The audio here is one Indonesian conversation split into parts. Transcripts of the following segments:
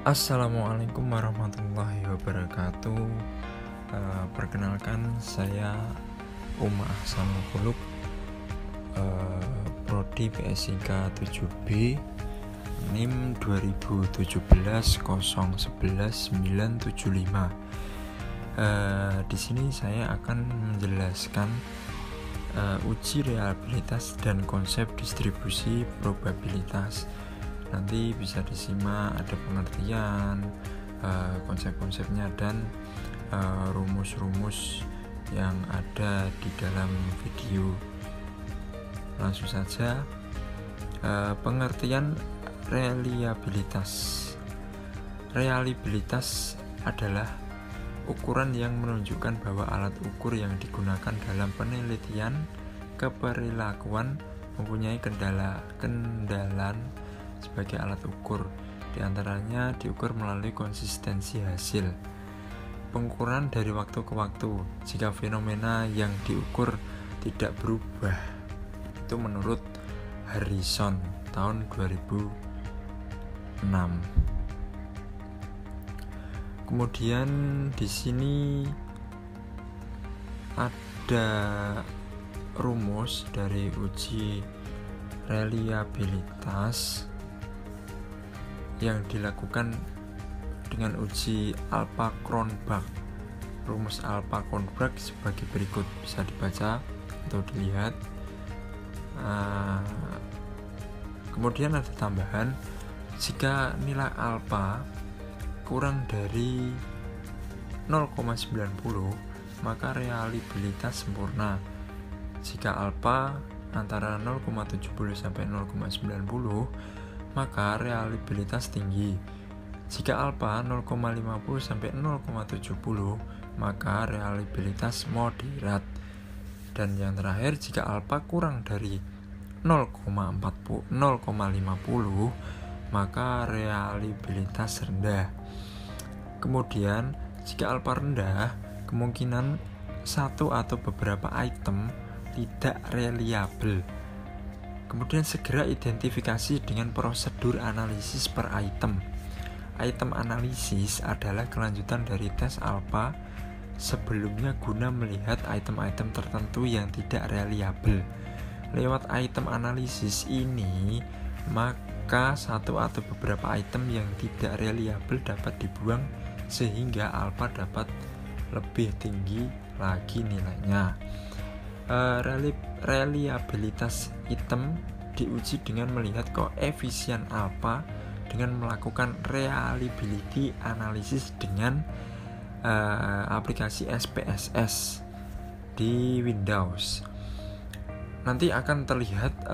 Assalamualaikum warahmatullahi wabarakatuh. Perkenalkan, saya Uma Ahsanul Khuluq, Prodi PSIK 7B, NIM 2017 011 975. Di sini saya akan menjelaskan uji reliabilitas dan konsep distribusi probabilitas. Nanti bisa disimak, ada pengertian, konsep-konsepnya dan rumus-rumus yang ada di dalam video. Langsung saja, pengertian reliabilitas. Reliabilitas adalah ukuran yang menunjukkan bahwa alat ukur yang digunakan dalam penelitian keperilakuan mempunyai kendalan sebagai alat ukur. Di antaranya diukur melalui konsistensi hasil, pengukuran dari waktu ke waktu jika fenomena yang diukur tidak berubah. Itu menurut Harrison tahun 2006. Kemudian di sini ada rumus dari uji reliabilitas yang dilakukan dengan uji Alpha-Kronbach. Rumus Alpha-Kronbach sebagai berikut, bisa dibaca atau dilihat. Kemudian ada tambahan, jika nilai alpha kurang dari 0,90 maka reliabilitas sempurna. Jika alpha antara 0,70 sampai 0,90 maka reliabilitas tinggi. Jika alpha 0,50 sampai 0,70 maka reliabilitas moderat. Dan yang terakhir, jika alpha kurang dari 0,50 maka reliabilitas rendah. Kemudian jika alpha rendah, kemungkinan satu atau beberapa item tidak reliable. Kemudian segera identifikasi dengan prosedur analisis per item. Item analisis adalah kelanjutan dari tes alpha sebelumnya guna melihat item-item tertentu yang tidak reliable. Lewat item analisis ini, maka satu atau beberapa item yang tidak reliable dapat dibuang sehingga alpha dapat lebih tinggi lagi nilainya. Reliabilitas item diuji dengan melihat koefisien alpha dengan melakukan reliability analysis dengan aplikasi SPSS di Windows. Nanti akan terlihat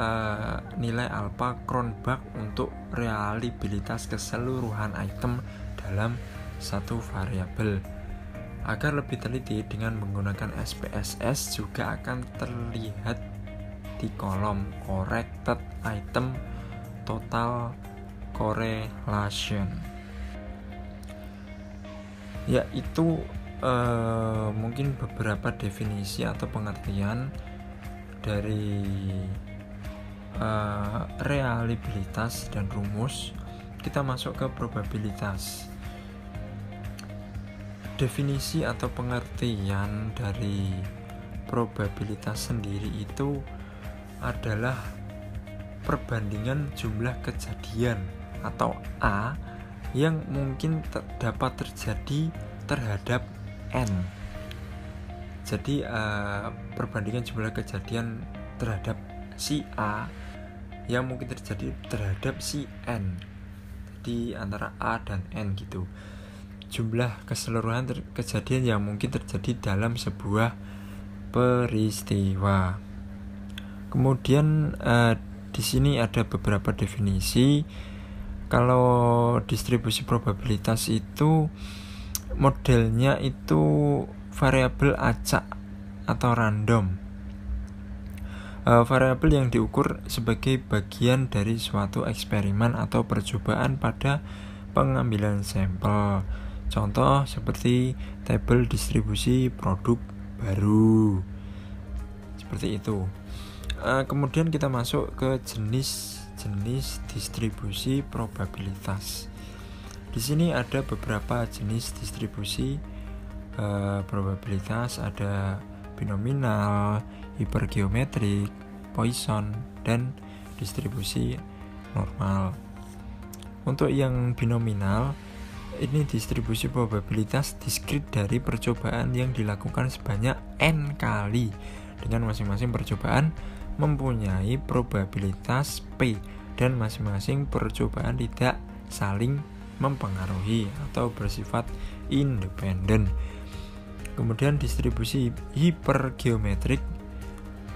nilai Alpha-Kronbach untuk reliabilitas keseluruhan item dalam satu variabel. Agar lebih teliti dengan menggunakan SPSS juga akan terlihat di kolom corrected item total correlation, yaitu mungkin beberapa definisi atau pengertian dari reliabilitas dan rumus. Kita masuk ke probabilitas. Definisi atau pengertian dari probabilitas sendiri itu adalah perbandingan jumlah kejadian atau A yang mungkin dapat terjadi terhadap N. Jadi perbandingan jumlah kejadian terhadap si A yang mungkin terjadi terhadap si N. Jadi antara A dan N gitu. Jumlah keseluruhan kejadian yang mungkin terjadi dalam sebuah peristiwa. Kemudian di sini ada beberapa definisi. Kalau distribusi probabilitas itu modelnya itu variabel acak atau random. Variabel yang diukur sebagai bagian dari suatu eksperimen atau percobaan pada pengambilan sampel. Contoh seperti tabel distribusi produk baru. Seperti itu. Kemudian kita masuk ke jenis distribusi probabilitas. Di sini ada beberapa jenis distribusi probabilitas, ada binominal, hipergeometrik, Poisson, dan distribusi normal. Untuk yang binominal, ini distribusi probabilitas diskrit dari percobaan yang dilakukan sebanyak n kali, dengan masing-masing percobaan mempunyai probabilitas P dan masing-masing percobaan tidak saling mempengaruhi atau bersifat independen. Kemudian distribusi hipergeometrik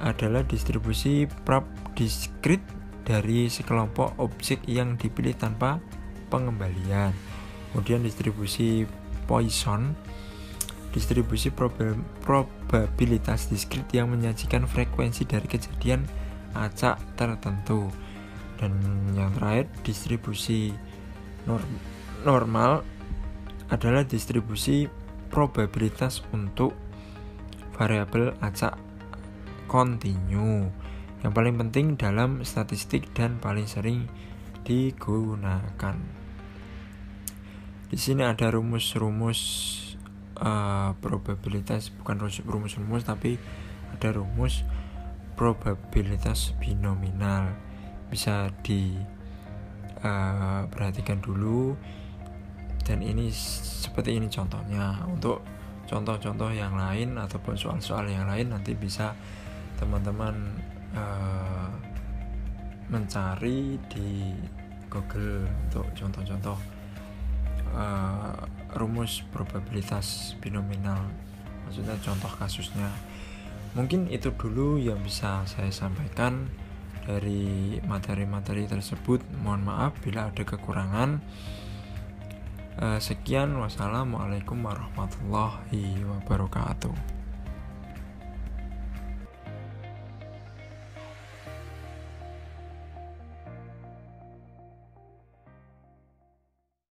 adalah distribusi prob diskrit dari sekelompok objek yang dipilih tanpa pengembalian. Kemudian distribusi Poisson, distribusi probabilitas diskrit yang menyajikan frekuensi dari kejadian acak tertentu. Dan yang terakhir, distribusi normal adalah distribusi probabilitas untuk variabel acak kontinu yang paling penting dalam statistik dan paling sering digunakan. Di sini ada rumus-rumus probabilitas, bukan rumus-rumus tapi ada rumus probabilitas binominal. Bisa diperhatikan dulu, dan ini seperti ini contohnya. Untuk contoh-contoh yang lain ataupun soal-soal yang lain nanti bisa teman-teman mencari di Google untuk contoh-contoh rumus probabilitas binominal, maksudnya contoh kasusnya. Mungkin itu dulu yang bisa saya sampaikan dari materi-materi tersebut. Mohon maaf bila ada kekurangan. Sekian, wassalamualaikum warahmatullahi wabarakatuh.